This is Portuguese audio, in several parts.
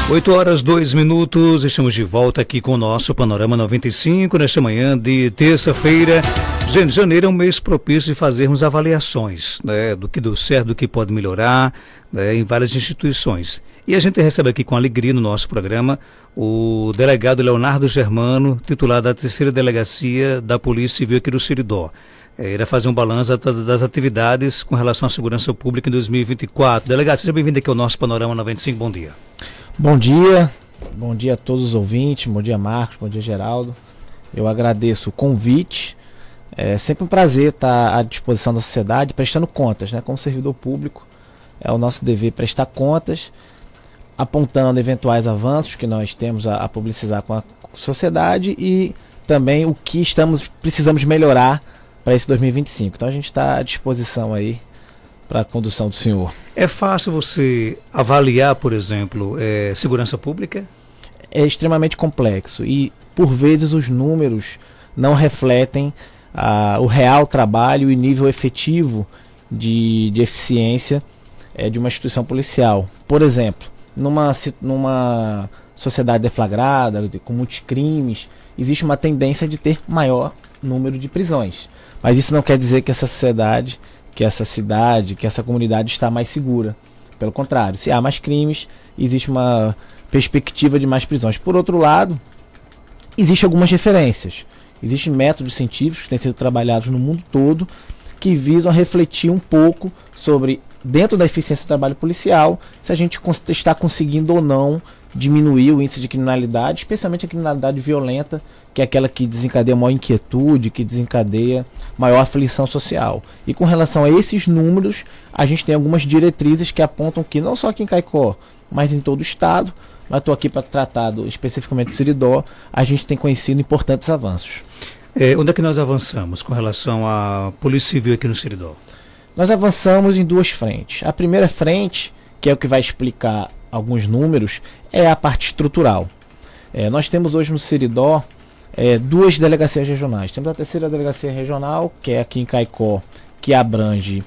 8h02, estamos de volta aqui com o nosso Panorama 95, nesta manhã de terça-feira. Gente, janeiro é um mês propício de fazermos avaliações, né, do que deu certo, do que pode melhorar, né, em várias instituições. E a gente recebe aqui com alegria no nosso programa o delegado Leonardo Germano, titular da 3ª Delegacia da Polícia Civil aqui do Seridó. Irá fazer um balanço das atividades com relação à segurança pública em 2024. Delegado, seja bem-vindo aqui ao nosso Panorama 95, bom dia. Bom dia a todos os ouvintes, bom dia Marcos, bom dia Geraldo. Eu agradeço o convite, é sempre um prazer estar à disposição da sociedade, prestando contas, né? Como servidor público, é o nosso dever prestar contas, apontando eventuais avanços que nós temos a publicizar com a sociedade e também o que precisamos melhorar para esse 2025. Então a gente está à disposição aí para a condução do senhor. É fácil você avaliar, por exemplo, segurança pública? É extremamente complexo e, por vezes, os números não refletem o real trabalho e nível efetivo de eficiência de uma instituição policial. Por exemplo, numa sociedade deflagrada, com muitos crimes, existe uma tendência de ter maior número de prisões. Mas isso não quer dizer que essa sociedade, que essa cidade, que essa comunidade está mais segura. Pelo contrário, se há mais crimes, existe uma perspectiva de mais prisões. Por outro lado, existem algumas referências. Existem métodos científicos que têm sido trabalhados no mundo todo que visam refletir um pouco sobre, dentro da eficiência do trabalho policial, se a gente está conseguindo ou não diminuir o índice de criminalidade, especialmente a criminalidade violenta, que é aquela que desencadeia maior inquietude, que desencadeia maior aflição social. E com relação a esses números, a gente tem algumas diretrizes que apontam que não só aqui em Caicó, mas em todo o estado, mas estou aqui para tratar especificamente do Seridó, a gente tem conhecido importantes avanços. Onde é que nós avançamos com relação à Polícia Civil aqui no Seridó? Nós avançamos em duas frentes. A primeira frente, que é o que vai explicar alguns números, é a parte estrutural. Nós temos hoje no Seridó duas delegacias regionais. Temos a 3ª Delegacia Regional, que é aqui em Caicó, que abrange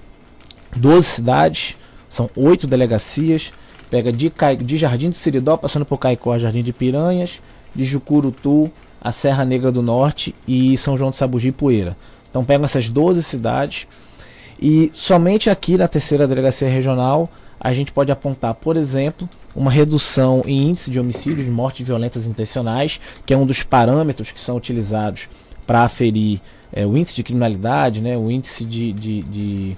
12 cidades, são 8 delegacias, pega de Jardim do Seridó, passando por Caicó, Jardim de Piranhas, de Jucurutu, a Serra Negra do Norte e São João do Sabugi e Poeira. Então pegam essas 12 cidades e somente aqui na 3ª Delegacia Regional a gente pode apontar, por exemplo, uma redução em índice de homicídios, de mortes violentas intencionais, que é um dos parâmetros que são utilizados para aferir o índice de criminalidade, né, o índice de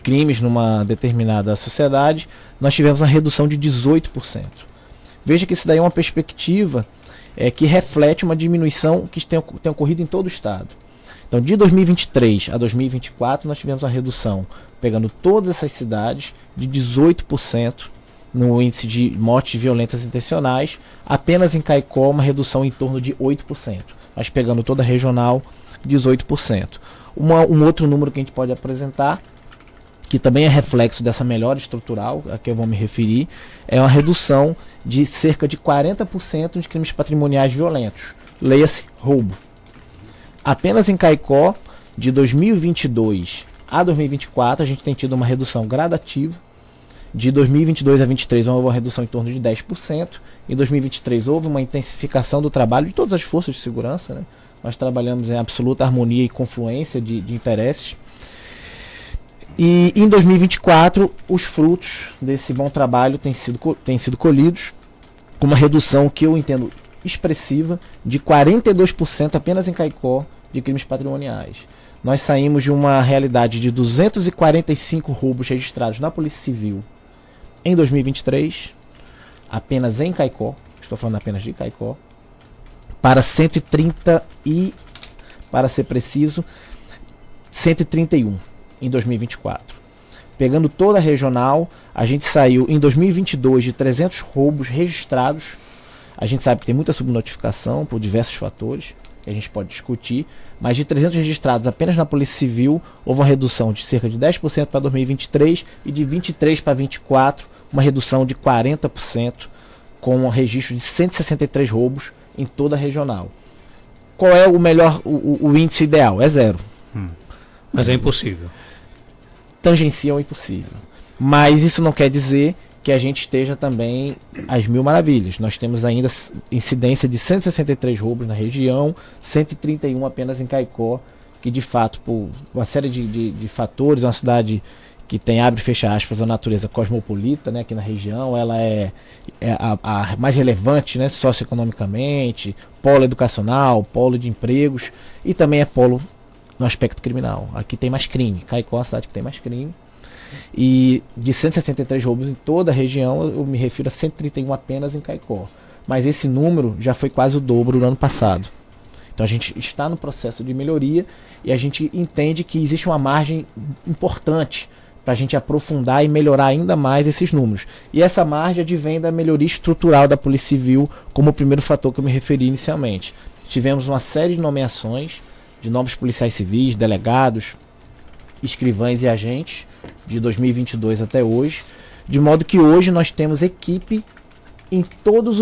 crimes numa determinada sociedade. Nós tivemos uma redução de 18%. Veja que isso daí é uma perspectiva que reflete uma diminuição que tem ocorrido em todo o estado. Então, de 2023 a 2024, nós tivemos uma redução, pegando todas essas cidades, de 18% no índice de mortes violentas intencionais. Apenas em Caicó, uma redução em torno de 8%. Mas pegando toda a regional, 18%. Um outro número que a gente pode apresentar, que também é reflexo dessa melhora estrutural, a que eu vou me referir, é uma redução de cerca de 40% de crimes patrimoniais violentos. Leia-se roubo. Apenas em Caicó, de 2022 a 2024, a gente tem tido uma redução gradativa. De 2022 a 2023 houve uma redução em torno de 10%. Em 2023 houve uma intensificação do trabalho de todas as forças de segurança, né? Nós trabalhamos em absoluta harmonia e confluência de interesses. E em 2024, os frutos desse bom trabalho têm sido colhidos com uma redução que eu entendo expressiva de 42% apenas em Caicó de crimes patrimoniais. Nós saímos de uma realidade de 245 roubos registrados na Polícia Civil em 2023, apenas em Caicó, estou falando apenas de Caicó, para 130 e, para ser preciso, 131 em 2024. Pegando toda a regional, a gente saiu em 2022 de 300 roubos registrados. A gente sabe que tem muita subnotificação por diversos fatores, que a gente pode discutir, mas de 300 registrados apenas na Polícia Civil, houve uma redução de cerca de 10% para 2023 e de 23 para 2024, uma redução de 40%, com um registro de 163 roubos em toda a regional. Qual é o melhor, o índice ideal? É 0. Mas é impossível. Tangencia o impossível. Mas isso não quer dizer que a gente esteja também às mil maravilhas. Nós temos ainda incidência de 163 roubos na região, 131 apenas em Caicó, que de fato, por uma série de fatores, é uma cidade que tem, abre e fecha aspas, a natureza cosmopolita, né, aqui na região. Ela é a mais relevante, né, socioeconomicamente, polo educacional, polo de empregos, e também é polo no aspecto criminal. Aqui tem mais crime. Caicó é a cidade que tem mais crime. E de 163 roubos em toda a região, eu me refiro a 131 apenas em Caicó. Mas esse número já foi quase o dobro do ano passado. Então a gente está no processo de melhoria e a gente entende que existe uma margem importante para a gente aprofundar e melhorar ainda mais esses números. E essa margem advém da melhoria estrutural da Polícia Civil, como o primeiro fator que eu me referi inicialmente. Tivemos uma série de nomeações de novos policiais civis, delegados, escrivães e agentes de 2022 até hoje, de modo que hoje nós temos equipe em todos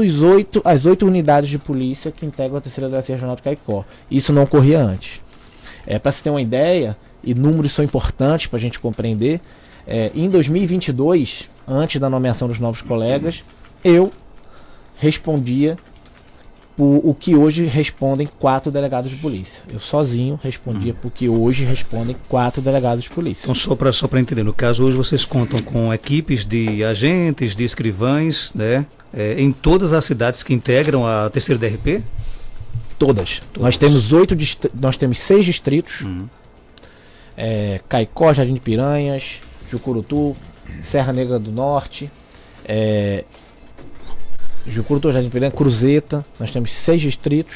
as 8 unidades de polícia que integram a terceira delegacia regional de Caicó. Isso não ocorria antes. Para se ter uma ideia, e números são importantes para a gente compreender, em 2022, antes da nomeação dos novos colegas, eu respondia por o que hoje respondem 4 delegados de polícia. Eu sozinho respondia por que hoje respondem 4 delegados de polícia. Então, só para entender, no caso, hoje vocês contam com equipes de agentes, de escrivães, né, em todas as cidades que integram a terceira DRP? Todas. Nós temos 6 distritos. Caicó, Jardim de Piranhas, Jucurutu, Serra Negra do Norte, Jucurutu, Jardim de Piranha, Cruzeta. Nós temos 6 distritos,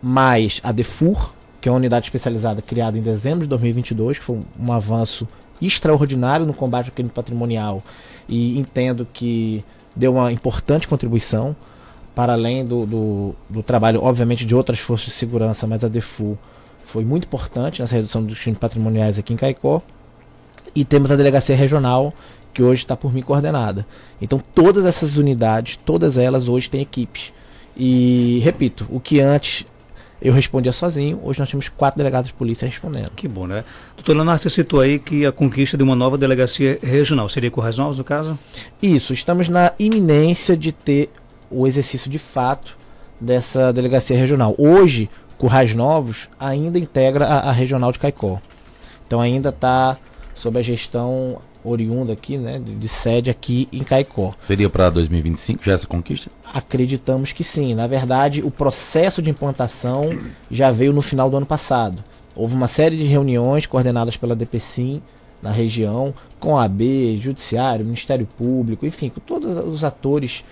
mais a DEFUR, que é uma unidade especializada criada em dezembro de 2022, que foi um avanço extraordinário no combate ao crime patrimonial, e entendo que deu uma importante contribuição, para além do trabalho, obviamente, de outras forças de segurança, mas a DEFUR foi muito importante nessa redução dos crimes patrimoniais aqui em Caicó. E temos a delegacia regional, que hoje está por mim coordenada. Então todas essas unidades, todas elas hoje têm equipes. E repito, o que antes eu respondia sozinho, hoje nós temos 4 delegados de polícia respondendo. Que bom, né? Doutor Leonardo, você citou aí que a conquista de uma nova delegacia regional, seria Currais Novos, no caso? Isso, estamos na iminência de ter o exercício de fato dessa delegacia regional. Hoje, Currais Novos ainda integra a regional de Caicó. Então ainda está sob a gestão oriunda aqui, né, de sede aqui em Caicó. Seria para 2025 já essa conquista? Acreditamos que sim. Na verdade, o processo de implantação já veio no final do ano passado. Houve uma série de reuniões coordenadas pela DPCIM na região, com a AB, Judiciário, Ministério Público, enfim, com todos os atores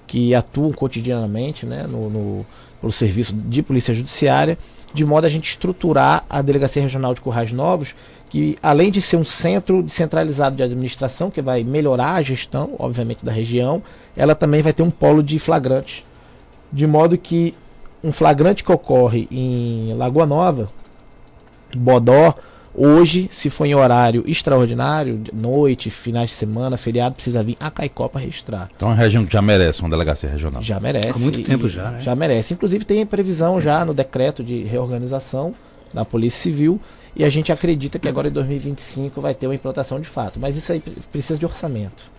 que atuam cotidianamente, né, no serviço de polícia judiciária, de modo a gente estruturar a Delegacia Regional de Currais Novos, que além de ser um centro descentralizado de administração, que vai melhorar a gestão, obviamente, da região, ela também vai ter um polo de flagrantes, de modo que um flagrante que ocorre em Lagoa Nova, Bodó, hoje, se for em horário extraordinário, noite, finais de semana, feriado, precisa vir a Caicó para registrar. Então é uma região que já merece uma delegacia regional. Já merece. Há muito tempo já, né? Já merece. Inclusive tem previsão já no decreto de reorganização da Polícia Civil, e a gente acredita que agora em 2025 vai ter uma implantação de fato. Mas isso aí precisa de orçamento.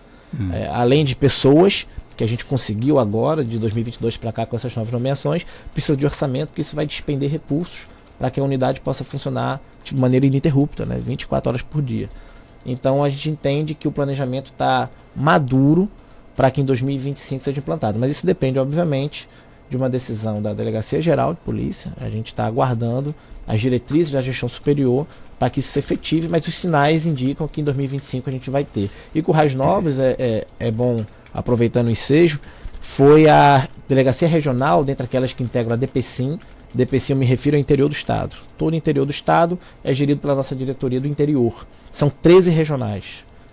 Além de pessoas, que a gente conseguiu agora, de 2022 para cá com essas novas nomeações, precisa de orçamento, porque isso vai despender recursos para que a unidade possa funcionar de maneira ininterrupta, né, 24 horas por dia. Então a gente entende que o planejamento está maduro para que em 2025 seja implantado. Mas isso depende, obviamente, de uma decisão da Delegacia Geral de Polícia. A gente está aguardando as diretrizes da gestão superior para que isso se efetive, mas os sinais indicam que em 2025 a gente vai ter. E Currais Novos, é bom, aproveitando o ensejo, foi a Delegacia Regional, dentre aquelas que integram a DPCIM. DPCIM eu me refiro ao interior do estado. Todo o interior do estado é gerido pela nossa diretoria do interior. São 13 regionais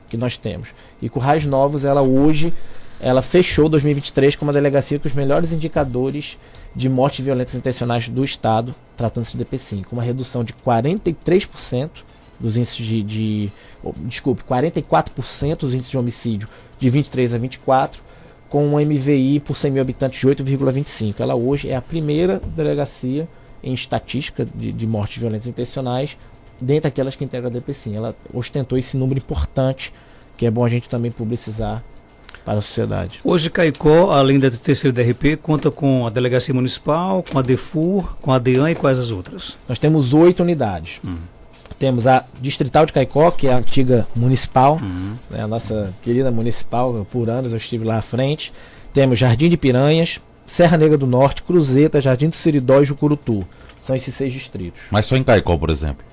que nós temos. E Currais Novos, ela fechou 2023 com uma delegacia com os melhores indicadores de mortes violentas intencionais do estado, tratando-se de DPCIM, com uma redução de 43% dos índices 44% dos índices de homicídio de 23 a 24, com um MVI por 100 mil habitantes de 8,25. Ela hoje é a primeira delegacia em estatística de mortes violentas intencionais, dentre aquelas que integram a DPCIM. Ela ostentou esse número importante, que é bom a gente também publicizar para a sociedade. Hoje Caicó, além da terceira DRP, conta com a Delegacia Municipal, com a DEFUR, com a DEAN e quais as outras? Nós temos 8 unidades. Temos a Distrital de Caicó, que é a antiga municipal, né, a nossa querida municipal, por anos eu estive lá à frente. Temos Jardim de Piranhas, Serra Negra do Norte, Cruzeta, Jardim do Seridó e Jucurutu. São esses 6 distritos. Mas só em Caicó, por exemplo.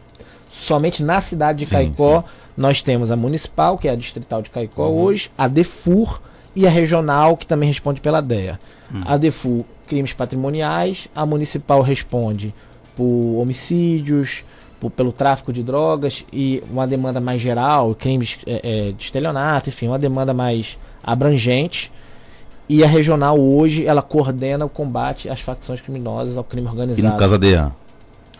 Somente na cidade de Sim, Caicó, sim. nós temos a municipal, que é a Distrital de Caicó hoje, a DEFUR e a regional, que também responde pela DEA. A DEFUR, crimes patrimoniais, a municipal responde por homicídios, pelo tráfico de drogas e uma demanda mais geral, crimes de estelionato, enfim, uma demanda mais abrangente. E a regional hoje, ela coordena o combate às facções criminosas, ao crime E organizado. no caso da DEAN?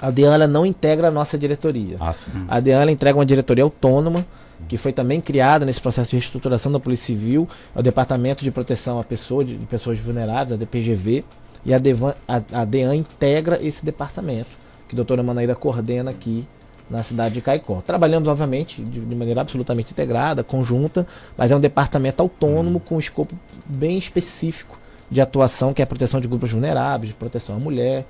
A DEAN ela não integra a nossa diretoria. Ah, sim. A DEAN ela entrega uma diretoria autônoma, que foi também criada nesse processo de reestruturação da Polícia Civil, é o Departamento de Proteção à Pessoa, de Pessoas Vulneráveis, a DPGV, e a DEAN integra esse departamento, que a doutora Manaíra coordena aqui na cidade de Caicó. Trabalhamos, obviamente, de maneira absolutamente integrada, conjunta, mas é um departamento autônomo com um escopo bem específico de atuação, que é a proteção de grupos vulneráveis, proteção à mulher,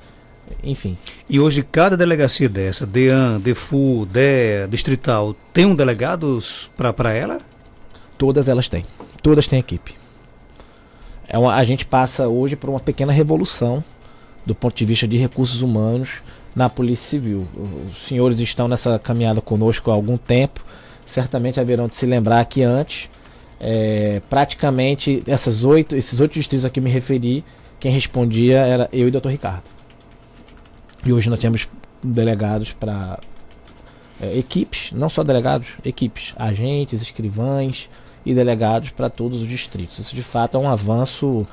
enfim. E hoje cada delegacia dessa, DEAN, DEFUR, DEA, Distrital, tem um delegado para ela? Todas elas têm. Todas têm equipe. A gente passa hoje por uma pequena revolução do ponto de vista de recursos humanos na Polícia Civil. Os senhores estão nessa caminhada conosco há algum tempo. Certamente haverão de se lembrar que antes, praticamente esses 8 distritos a que me referi, quem respondia era eu e o Dr. Ricardo. E hoje nós temos delegados para equipes, não só delegados, equipes, agentes, escrivães e delegados para todos os distritos. Isso de fato é um avanço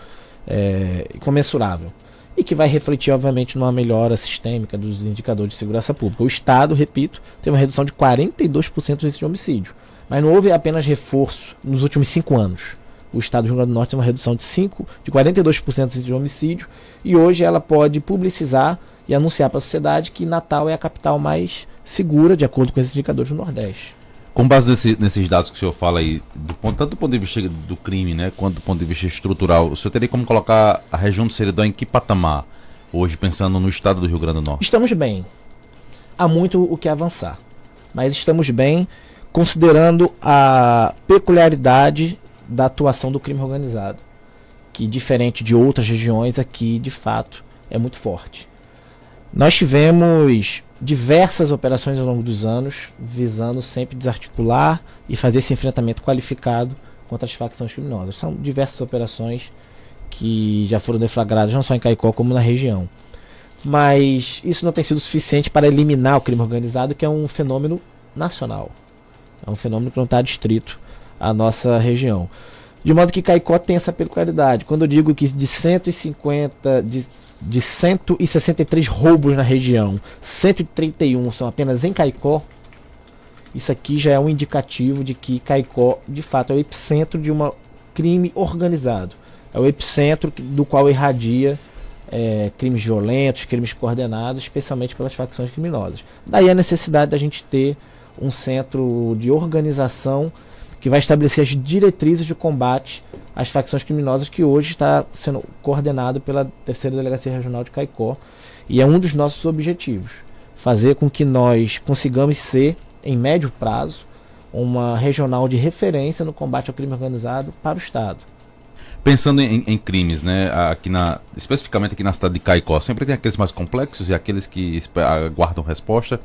incomensurável e que vai refletir obviamente numa melhora sistêmica dos indicadores de segurança pública. O Estado, repito, teve uma redução de 42% do índice de homicídio, mas não houve apenas reforço nos últimos 5 anos. O Estado do Rio Grande do Norte teve uma redução de 42% do índice de homicídio e hoje ela pode publicizar e anunciar para a sociedade que Natal é a capital mais segura, de acordo com esses indicadores do Nordeste. Com base nesses dados que o senhor fala aí, tanto do ponto de vista do crime, né, quanto do ponto de vista estrutural, o senhor teria como colocar a região do Seridó em que patamar, hoje pensando no estado do Rio Grande do Norte? Estamos bem. Há muito o que avançar, mas estamos bem considerando a peculiaridade da atuação do crime organizado, que diferente de outras regiões aqui, de fato, é muito forte. Nós tivemos diversas operações ao longo dos anos, visando sempre desarticular e fazer esse enfrentamento qualificado contra as facções criminosas. São diversas operações que já foram deflagradas, não só em Caicó, como na região. Mas isso não tem sido suficiente para eliminar o crime organizado, que é um fenômeno nacional. É um fenômeno que não está adstrito à nossa região. De modo que Caicó tem essa peculiaridade. Quando eu digo que de 163 roubos na região, 131 são apenas em Caicó, isso aqui já é um indicativo de que Caicó, de fato, é o epicentro de um crime organizado. É o epicentro do qual irradia crimes violentos, crimes coordenados, especialmente pelas facções criminosas. Daí a necessidade da gente ter um centro de organização que vai estabelecer as diretrizes de combate às facções criminosas, que hoje está sendo coordenado pela terceira Delegacia Regional de Caicó, e é um dos nossos objetivos, fazer com que nós consigamos ser, em médio prazo, uma regional de referência no combate ao crime organizado para o Estado. Pensando em crimes, né, especificamente aqui na cidade de Caicó, sempre tem aqueles mais complexos e aqueles que aguardam resposta.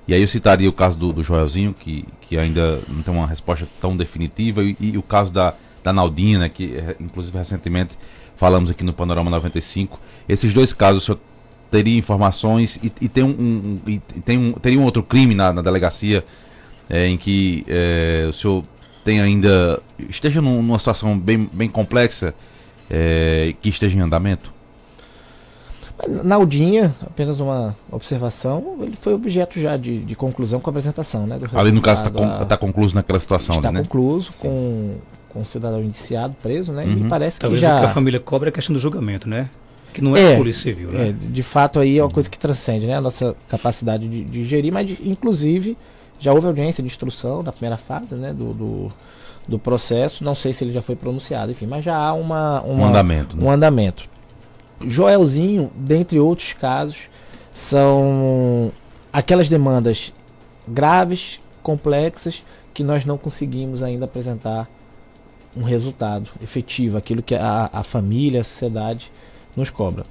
E aí eu citaria o caso do Joelzinho, que ainda não tem uma resposta tão definitiva, e o caso da Naldinha, né, que inclusive recentemente falamos aqui no Panorama 95. Esses dois casos, o senhor teria informações e teria um outro crime na delegacia em que o senhor esteja numa situação bem complexa, que esteja em andamento? Naldinha, apenas uma observação, ele foi objeto já de conclusão com a apresentação, né? Ali no caso está concluíso naquela situação, está né? Está concluso com o cidadão indiciado, preso, né? E parece talvez que já... o que a família cobra é a questão do julgamento, né? Que não é polícia civil, né? De fato aí é uma coisa que transcende, né? A nossa capacidade de gerir, mas inclusive já houve audiência de instrução da primeira fase, né? do processo, não sei se ele já foi pronunciado, enfim, mas já há um andamento. Um andamento. Joelzinho, dentre outros casos, são aquelas demandas graves, complexas, que nós não conseguimos ainda apresentar um resultado efetivo, aquilo que a família, a sociedade nos cobra.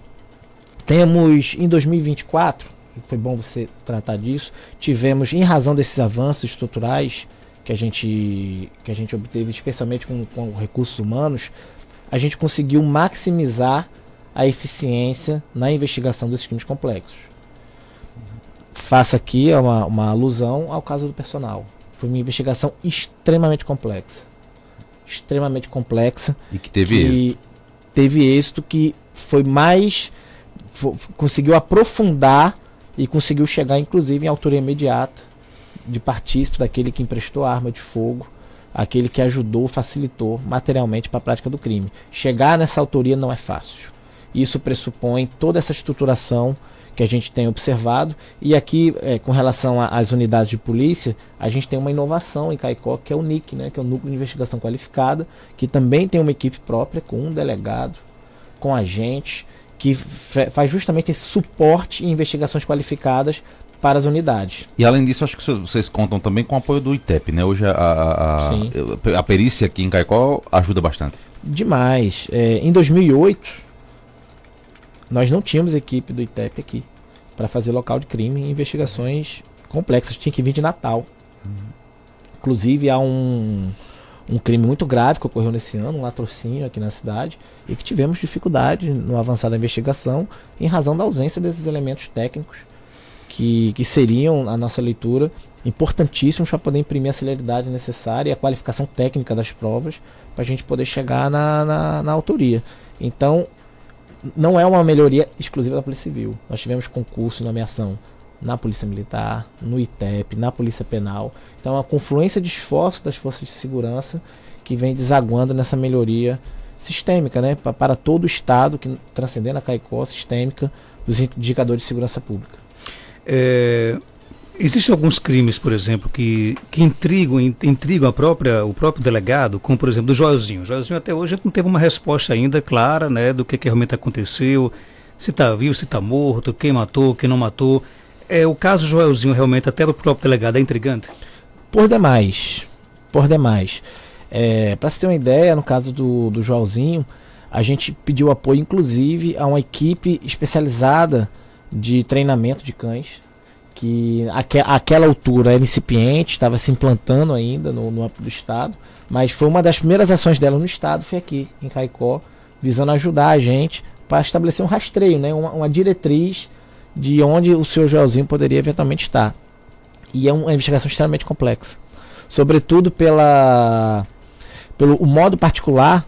Temos em 2024, foi bom você tratar disso, tivemos, em razão desses avanços estruturais que a gente obteve, especialmente com recursos humanos, a gente conseguiu maximizar a eficiência na investigação desses crimes complexos. Faço aqui uma alusão ao caso do personal. Foi uma investigação extremamente complexa. E que teve êxito. Teve êxito, que foi mais... conseguiu aprofundar e conseguiu chegar, inclusive, em autoria imediata de partícipe daquele que emprestou a arma de fogo, aquele que ajudou, facilitou materialmente para a prática do crime. Chegar nessa autoria não é fácil. Isso pressupõe toda essa estruturação que a gente tem observado, e aqui, com relação às unidades de polícia, a gente tem uma inovação em Caicó, que é o NIC, né, que é o Núcleo de Investigação Qualificada, que também tem uma equipe própria, com um delegado, com agentes, que faz justamente esse suporte em investigações qualificadas para as unidades. E além disso, acho que vocês contam também com o apoio do ITEP, né? Hoje a perícia aqui em Caicó ajuda bastante. Demais. Em 2008... nós não tínhamos equipe do ITEP aqui para fazer local de crime e investigações complexas. Tinha que vir de Natal. Inclusive, há um crime muito grave que ocorreu nesse ano, um latrocínio aqui na cidade, e que tivemos dificuldade no avançar da investigação em razão da ausência desses elementos técnicos que seriam, a nossa leitura, importantíssimos para poder imprimir a celeridade necessária e a qualificação técnica das provas para a gente poder chegar na autoria. Então, não é uma melhoria exclusiva da Polícia Civil. Nós tivemos concurso e nomeação na Polícia Militar, no ITEP, na Polícia Penal. Então, é uma confluência de esforços das forças de segurança que vem desaguando nessa melhoria sistêmica, né, para todo o Estado, que transcendendo a Caicó, sistêmica, dos indicadores de segurança pública. Existem alguns crimes, por exemplo, que intrigam o próprio delegado, como, por exemplo, do Joelzinho. O Joelzinho até hoje não teve uma resposta ainda clara, né, do que realmente aconteceu, se está vivo, se está morto, quem matou, quem não matou. O caso Joelzinho realmente, até o próprio delegado, é intrigante? Por demais. Para se ter uma ideia, no caso do Joelzinho, a gente pediu apoio, inclusive, a uma equipe especializada de treinamento de cães, que àquela altura era incipiente, estava se implantando ainda no âmbito do Estado, mas foi uma das primeiras ações dela no Estado, foi aqui em Caicó, visando ajudar a gente para estabelecer um rastreio, né, uma diretriz de onde o seu Joelzinho poderia eventualmente estar. E é uma investigação extremamente complexa, sobretudo pelo modo particular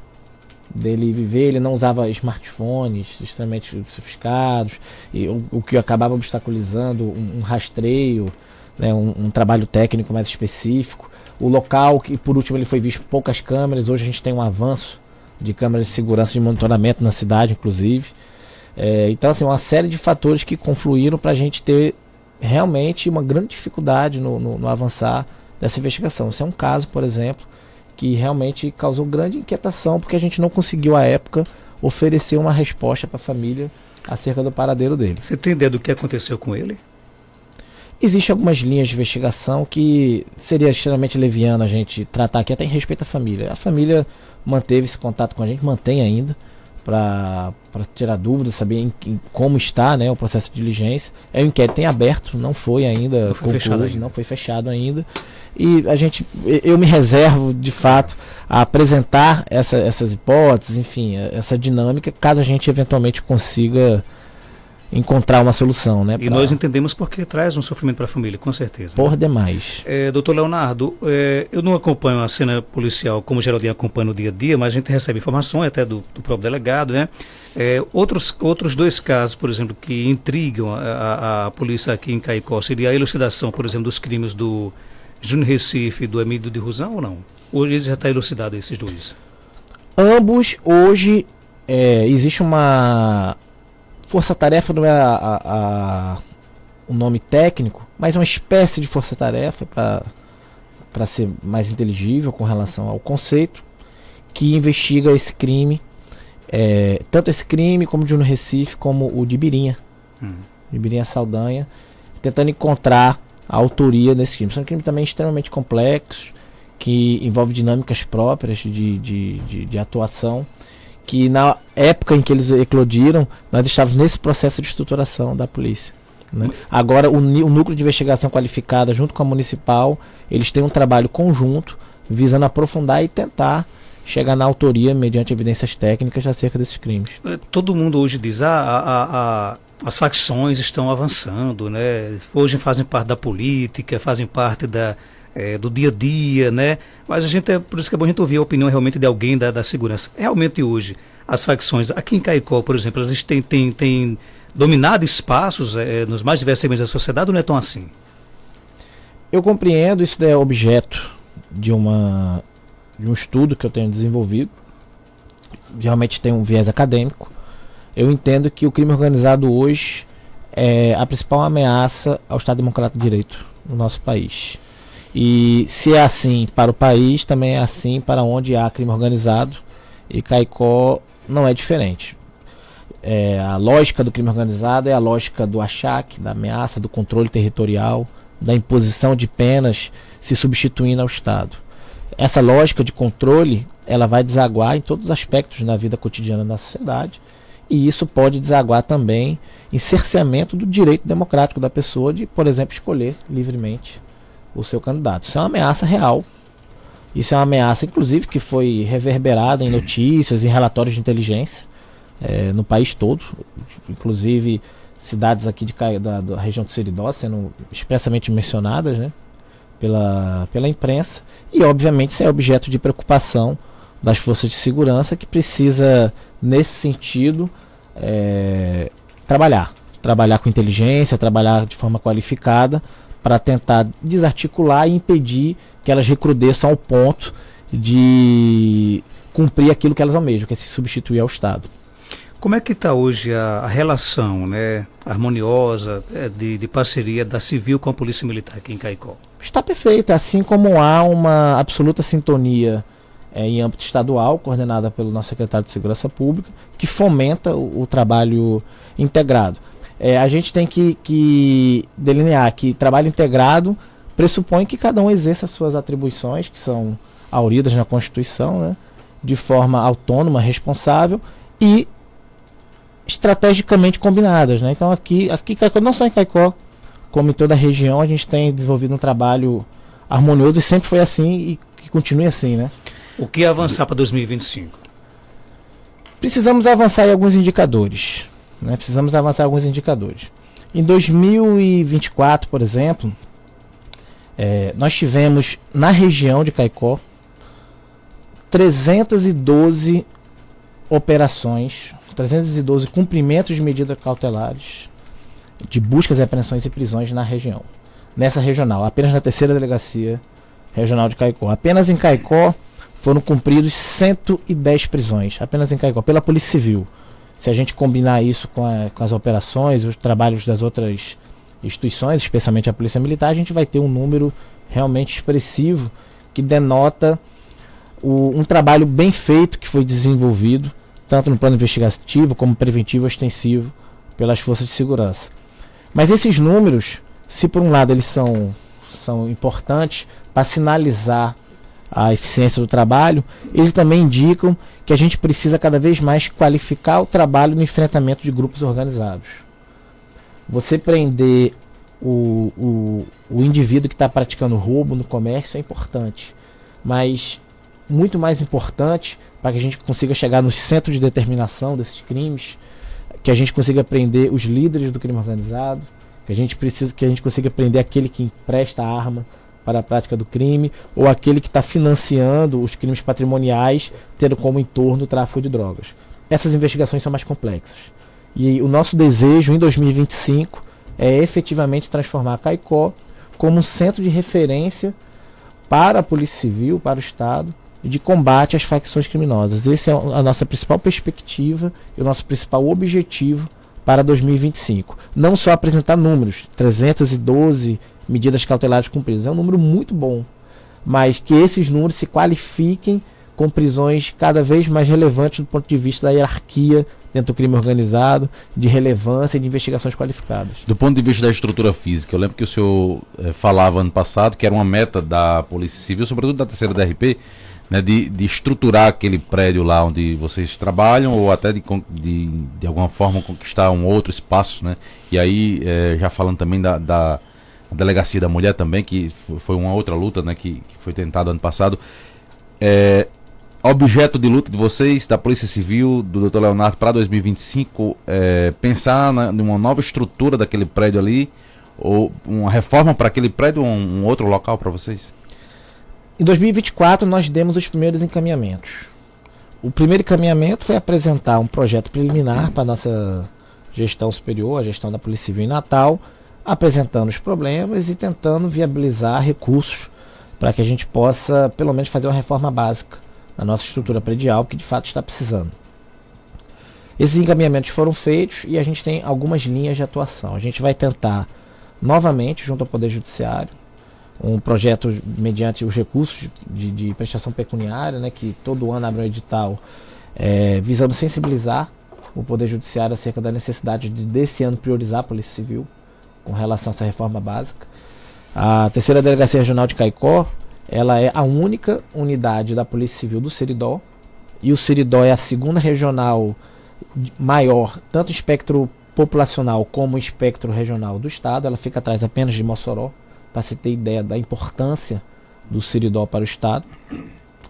dele viver. Ele não usava smartphones extremamente sofisticados, e o que acabava obstaculizando um rastreio, né, um trabalho técnico mais específico. O local, que por último ele foi visto poucas câmeras, hoje a gente tem um avanço de câmeras de segurança de monitoramento na cidade, inclusive. Então, assim, uma série de fatores que confluíram para a gente ter realmente uma grande dificuldade no avançar dessa investigação. Esse é um caso, por exemplo, que realmente causou grande inquietação, porque a gente não conseguiu, à época, oferecer uma resposta para a família acerca do paradeiro dele. Você tem ideia do que aconteceu com ele? Existem algumas linhas de investigação que seria extremamente leviano a gente tratar aqui, até em respeito à família. A família manteve esse contato com a gente, mantém ainda, para tirar dúvidas, saber em como está, né, o processo de diligência. O inquérito em aberto, não foi ainda concluído, não foi fechado ainda. E eu me reservo, de fato, a apresentar essas hipóteses, enfim, essa dinâmica, caso a gente eventualmente consiga encontrar uma solução, né? E nós entendemos porque traz um sofrimento para a família, com certeza. Por demais. Doutor Leonardo, eu não acompanho a cena policial como Geraldinho acompanha no dia a dia, mas a gente recebe informações até do próprio delegado, né? Outros dois casos, por exemplo, que intrigam a polícia aqui em Caicó, seria a elucidação, por exemplo, dos crimes do Júnior Recife e do Emílio de Rusão, ou não? Hoje já está elucidado esses dois? Ambos, hoje, existe uma força-tarefa, não é o nome técnico, mas uma espécie de força-tarefa, para para ser mais inteligível com relação ao conceito, que investiga esse crime, tanto esse crime como o de no Recife, como o de Birinha, de Birinha Saldanha, tentando encontrar a autoria desse crime. São um crime também extremamente complexo, que envolve dinâmicas próprias de atuação, que na época em que eles eclodiram, nós estávamos nesse processo de estruturação da polícia, né? Agora o núcleo de investigação qualificada junto com a municipal, eles têm um trabalho conjunto visando aprofundar e tentar chegar na autoria mediante evidências técnicas acerca desses crimes. Todo mundo hoje diz, as facções estão avançando, né? Hoje fazem parte da política, fazem parte do dia a dia, né? Mas por isso que é bom a gente ouvir a opinião realmente de alguém da segurança. Realmente hoje, as facções, aqui em Caicó, por exemplo, elas têm dominado espaços nos mais diversos segmentos da sociedade, ou não é tão assim? Eu compreendo, isso é objeto de um estudo que eu tenho desenvolvido, realmente tem um viés acadêmico. Eu entendo que o crime organizado hoje é a principal ameaça ao Estado Democrático de Direito no nosso país. E se é assim para o país, também é assim para onde há crime organizado, e Caicó não é diferente. A lógica do crime organizado é a lógica do achaque, da ameaça, do controle territorial, da imposição de penas se substituindo ao Estado. Essa lógica de controle, ela vai desaguar em todos os aspectos da vida cotidiana da sociedade, e isso pode desaguar também em cerceamento do direito democrático da pessoa de, por exemplo, escolher livremente o seu candidato. Isso é uma ameaça real. Isso é uma ameaça, inclusive, que foi reverberada em notícias, em relatórios de inteligência no país todo. Inclusive, cidades aqui da região de Seridó sendo expressamente mencionadas, né, pela imprensa. E, obviamente, isso é objeto de preocupação das forças de segurança, que precisa, nesse sentido, trabalhar com inteligência, trabalhar de forma qualificada, para tentar desarticular e impedir que elas recrudesçam ao ponto de cumprir aquilo que elas almejam, que é se substituir ao Estado. Como é que está hoje a relação, né, harmoniosa de parceria da Civil com a Polícia Militar aqui em Caicó? Está perfeita, assim como há uma absoluta sintonia em âmbito estadual, coordenada pelo nosso secretário de Segurança Pública, que fomenta o trabalho integrado. A gente tem que delinear que trabalho integrado pressupõe que cada um exerça suas atribuições, que são auridas na Constituição, né, de forma autônoma, responsável e estrategicamente combinadas, né? Então aqui não só em Caicó, como em toda a região, a gente tem desenvolvido um trabalho harmonioso, e sempre foi assim e que continue assim, né? O que avançar para 2025? Precisamos avançar em alguns indicadores. Em 2024, por exemplo, nós tivemos na região de Caicó 312 operações, 312 cumprimentos de medidas cautelares, de buscas, apreensões e prisões na região. Nessa regional, apenas na 3ª Delegacia Regional de Caicó. Apenas em Caicó foram cumpridos 110 prisões, apenas em Caicó, pela Polícia Civil. Se a gente combinar isso com as operações, os trabalhos das outras instituições, especialmente a Polícia Militar, a gente vai ter um número realmente expressivo que denota um trabalho bem feito que foi desenvolvido, tanto no plano investigativo como preventivo e extensivo, pelas forças de segurança. Mas esses números, se por um lado eles são importantes para sinalizar a eficiência do trabalho, eles também indicam que a gente precisa cada vez mais qualificar o trabalho no enfrentamento de grupos organizados. Você prender o indivíduo que está praticando roubo no comércio é importante, mas muito mais importante, para que a gente consiga chegar no centro de determinação desses crimes, que a gente consiga prender os líderes do crime organizado, que a gente consiga prender aquele que empresta a arma para a prática do crime, ou aquele que está financiando os crimes patrimoniais, tendo como entorno o tráfico de drogas. Essas investigações são mais complexas. E o nosso desejo em 2025 é efetivamente transformar Caicó como um centro de referência para a Polícia Civil, para o Estado, de combate às facções criminosas. Essa é a nossa principal perspectiva e o nosso principal objetivo para 2025. Não só apresentar números, 312 medidas cautelares cumpridas, é um número muito bom, mas que esses números se qualifiquem com prisões cada vez mais relevantes do ponto de vista da hierarquia dentro do crime organizado, de relevância e de investigações qualificadas. Do ponto de vista da estrutura física, eu lembro que o senhor falava ano passado que era uma meta da Polícia Civil, sobretudo da terceira DRP, né, de estruturar aquele prédio lá onde vocês trabalham, ou até de alguma forma conquistar um outro espaço, né? E aí, já falando também da Delegacia da Mulher também, que foi uma outra luta, né, que foi tentada ano passado. Objeto de luta de vocês, da Polícia Civil, do Dr. Leonardo, para 2025, pensar numa nova estrutura daquele prédio ali, ou uma reforma para aquele prédio, ou um outro local para vocês? Em 2024 nós demos os primeiros encaminhamentos. O primeiro encaminhamento foi apresentar um projeto preliminar para a nossa gestão superior, a gestão da Polícia Civil em Natal, apresentando os problemas e tentando viabilizar recursos para que a gente possa, pelo menos, fazer uma reforma básica na nossa estrutura predial, que de fato está precisando. Esses encaminhamentos foram feitos e a gente tem algumas linhas de atuação. A gente vai tentar novamente, junto ao Poder Judiciário, um projeto mediante os recursos de prestação pecuniária, né, que todo ano abre um edital, visando sensibilizar o Poder Judiciário acerca da necessidade de, desse ano, priorizar a Polícia Civil com relação a essa reforma básica. A terceira Delegacia Regional de Caicó, ela é a única unidade da Polícia Civil do Seridó, e o Seridó é a segunda regional maior, tanto espectro populacional como espectro regional do estado. Ela fica atrás apenas de Mossoró, para se ter ideia da importância do Seridó para o estado.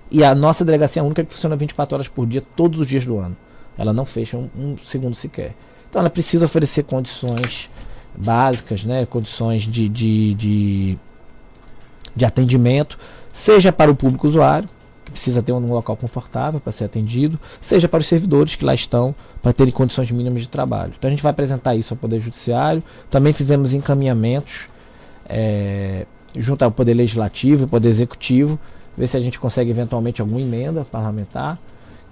E a nossa delegacia é a única que funciona 24 horas por dia, todos os dias do ano. Ela não fecha um segundo sequer. Então ela precisa oferecer condições básicas, né, condições de atendimento, seja para o público usuário, que precisa ter um local confortável para ser atendido, seja para os servidores que lá estão, para terem condições mínimas de trabalho. Então a gente vai apresentar isso ao Poder Judiciário. Também fizemos encaminhamentos junto ao Poder Legislativo e Poder Executivo, ver se a gente consegue eventualmente alguma emenda parlamentar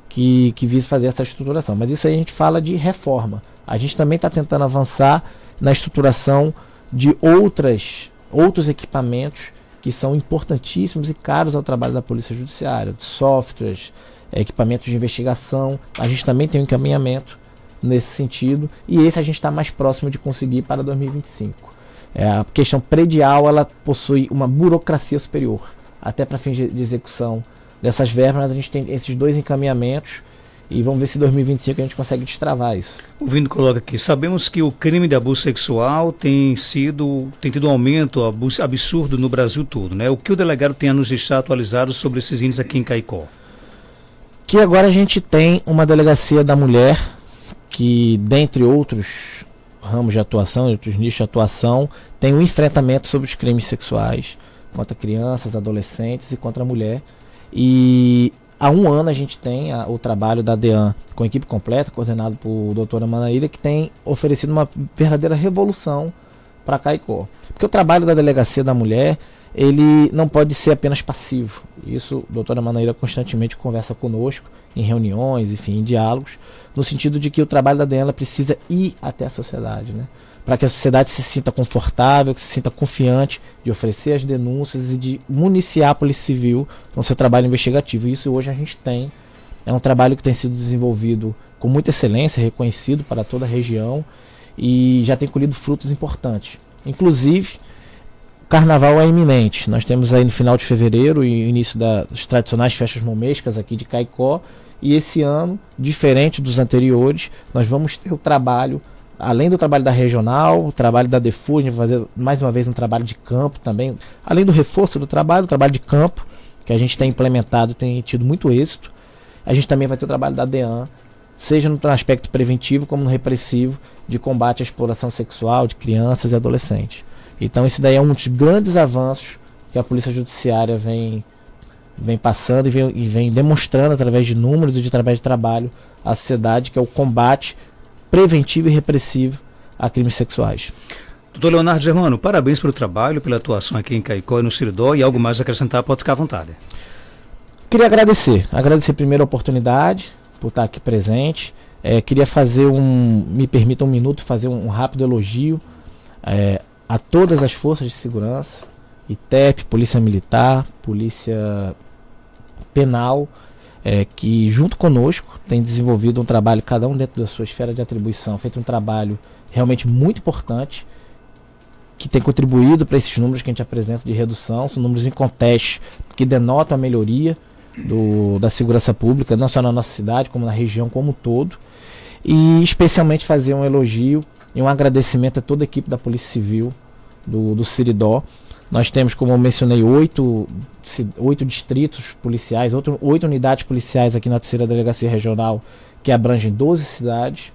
que vise fazer essa estruturação. Mas isso aí a gente fala de reforma. A gente também está tentando avançar na estruturação de outros equipamentos que são importantíssimos e caros ao trabalho da Polícia Judiciária, de softwares, equipamentos de investigação. A gente também tem um encaminhamento nesse sentido, e esse a gente está mais próximo de conseguir para 2025. A questão predial, ela possui uma burocracia superior, até para fins de execução dessas verbas. A gente tem esses dois encaminhamentos e vamos ver se em 2025 a gente consegue destravar isso. O Vino coloca aqui: sabemos que o crime de abuso sexual tem tido um aumento absurdo no Brasil todo, né? O que o delegado tem a nos deixar atualizado sobre esses índices aqui em Caicó? Que agora a gente tem uma delegacia da mulher que, dentre outros ramos de atuação, outros nichos de atuação, tem um enfrentamento sobre os crimes sexuais contra crianças, adolescentes e contra a mulher. E há um ano a gente tem o trabalho da DEAN com a equipe completa, coordenado por doutora Manaíra, que tem oferecido uma verdadeira revolução para Caicó. Porque o trabalho da Delegacia da Mulher, ele não pode ser apenas passivo. Isso a doutora Manaíra constantemente conversa conosco, em reuniões, enfim, em diálogos, no sentido de que o trabalho da DEAN ela precisa ir até a sociedade, né? Para que a sociedade se sinta confortável, que se sinta confiante de oferecer as denúncias e de municiar a Polícia Civil no seu trabalho investigativo. E isso hoje a gente tem. É um trabalho que tem sido desenvolvido com muita excelência, reconhecido para toda a região e já tem colhido frutos importantes. Inclusive, o carnaval é iminente. Nós temos aí no final de fevereiro e início das tradicionais festas momescas aqui de Caicó. E esse ano, diferente dos anteriores, nós vamos ter o trabalho, além do trabalho da regional, o trabalho da DEFU, a gente vai fazer mais uma vez um trabalho de campo também, além do reforço do trabalho, o trabalho de campo, que a gente tem implementado, tem tido muito êxito. A gente também vai ter o trabalho da DEAN, seja no aspecto preventivo como no repressivo, de combate à exploração sexual de crianças e adolescentes. Então esse daí é um dos grandes avanços que a Polícia Judiciária vem passando e vem demonstrando através de números e de através de trabalho à sociedade, que é o combate preventivo e repressivo a crimes sexuais. Doutor Leonardo Germano, parabéns pelo trabalho, pela atuação aqui em Caicó e no Seridó, e algo mais a acrescentar, pode ficar à vontade. Queria agradecer primeiro a oportunidade por estar aqui presente. Queria fazer me permita um minuto, fazer um rápido elogio a todas as forças de segurança, ITEP, Polícia Militar, Polícia Penal, que junto conosco tem desenvolvido um trabalho, cada um dentro da sua esfera de atribuição, feito um trabalho realmente muito importante, que tem contribuído para esses números que a gente apresenta de redução. São números incontestes que denotam a melhoria da segurança pública, não só na nossa cidade, como na região como um todo. E especialmente fazer um elogio e um agradecimento a toda a equipe da Polícia Civil do Seridó. Nós temos, como eu mencionei, 8 distritos policiais, 8 unidades policiais aqui na terceira delegacia regional, que abrangem 12 cidades.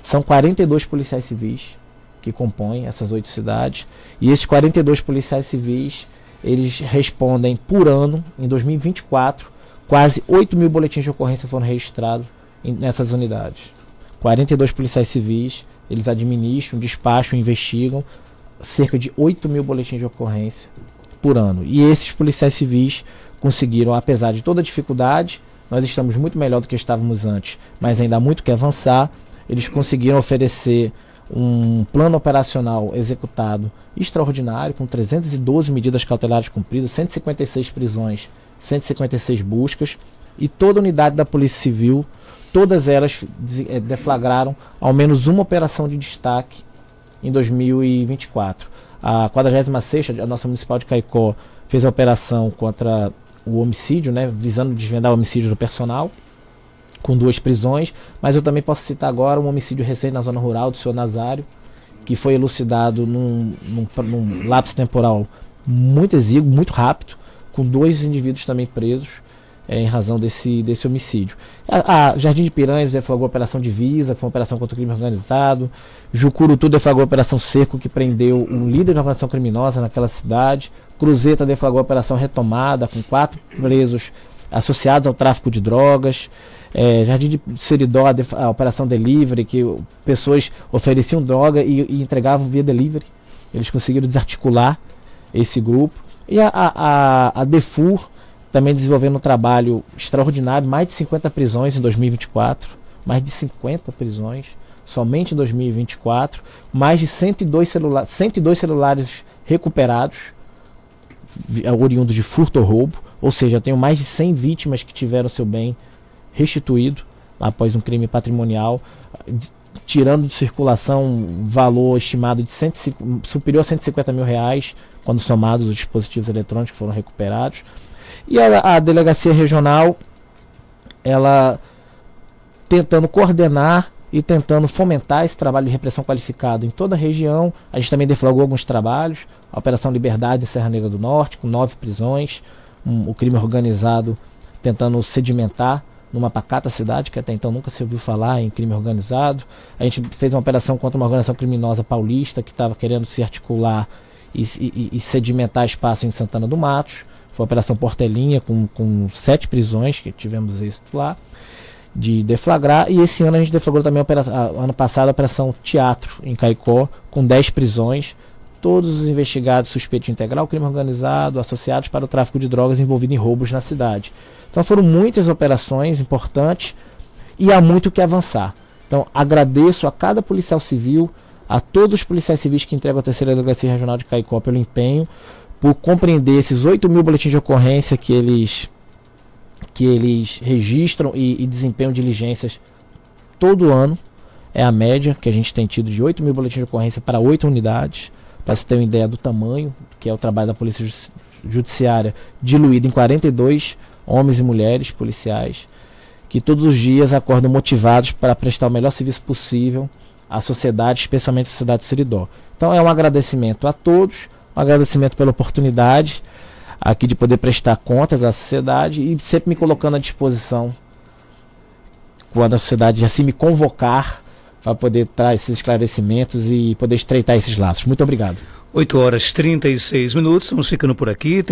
São 42 policiais civis que compõem essas 8 cidades. E esses 42 policiais civis, eles respondem por ano, em 2024, quase 8 mil boletins de ocorrência foram registrados nessas unidades. 42 policiais civis, eles administram, despacham, investigam cerca de 8 mil boletins de ocorrência por ano. E esses policiais civis conseguiram, apesar de toda a dificuldade, nós estamos muito melhor do que estávamos antes, mas ainda há muito que avançar. Eles conseguiram oferecer um plano operacional executado extraordinário, com 312 medidas cautelares cumpridas, 156 prisões, 156 buscas, e toda a unidade da Polícia Civil, todas elas deflagraram ao menos uma operação de destaque em 2024. A 46ª, a nossa Municipal de Caicó, fez a operação contra o homicídio, visando desvendar o homicídio do personal, com 2 prisões, mas eu também posso citar agora um homicídio recente na zona rural do Senhor Nazário, que foi elucidado num lapso temporal muito exíguo, muito rápido, com 2 indivíduos também presos em razão desse homicídio. A Jardim de Piranhas deflagrou a Operação Divisa, que foi uma operação contra o crime organizado. Jucurutu deflagrou a Operação Cerco, que prendeu um líder de uma organização criminosa naquela cidade. Cruzeta deflagrou a Operação Retomada, com 4 presos associados ao tráfico de drogas. Jardim de Seridó, a Operação Delivery, que pessoas ofereciam droga e entregavam via delivery. Eles conseguiram desarticular esse grupo. E a DEFUR também desenvolvendo um trabalho extraordinário, mais de 50 prisões em 2024, mais de 50 prisões somente em 2024, mais de 102 celulares recuperados, oriundos de furto ou roubo, ou seja, tenho mais de 100 vítimas que tiveram seu bem restituído após um crime patrimonial, tirando de circulação um valor estimado de superior a 150 mil reais, quando somados os dispositivos eletrônicos que foram recuperados. E a delegacia regional, ela tentando coordenar e tentando fomentar esse trabalho de repressão qualificado em toda a região. A gente também deflagrou alguns trabalhos, a Operação Liberdade em Serra Negra do Norte, com 9 prisões, o crime organizado tentando sedimentar numa pacata cidade, que até então nunca se ouviu falar em crime organizado. A gente fez uma operação contra uma organização criminosa paulista, que estava querendo se articular e sedimentar espaço em Santana do Matos. Foi a Operação Portelinha, com 7 prisões, que tivemos êxito lá, de deflagrar. E esse ano a gente deflagrou também, ano passado, a Operação Teatro, em Caicó, com 10 prisões. Todos os investigados suspeitos de integrar o crime organizado, associados para o tráfico de drogas envolvido em roubos na cidade. Então foram muitas operações importantes e há muito que avançar. Então agradeço a cada policial civil, a todos os policiais civis que entregam a terceira delegacia regional de Caicó pelo empenho, por compreender esses 8 mil boletins de ocorrência que eles registram e desempenham diligências todo ano. É a média que a gente tem tido de 8 mil boletins de ocorrência para 8 unidades, para se ter uma ideia do tamanho, que é o trabalho da Polícia Judiciária, diluído em 42 homens e mulheres policiais, que todos os dias acordam motivados para prestar o melhor serviço possível à sociedade, especialmente à cidade de Seridó. Então é um agradecimento a todos, um agradecimento pela oportunidade aqui de poder prestar contas à sociedade e sempre me colocando à disposição quando a sociedade assim me convocar para poder trazer esses esclarecimentos e poder estreitar esses laços. Muito obrigado. 8h36, estamos ficando por aqui.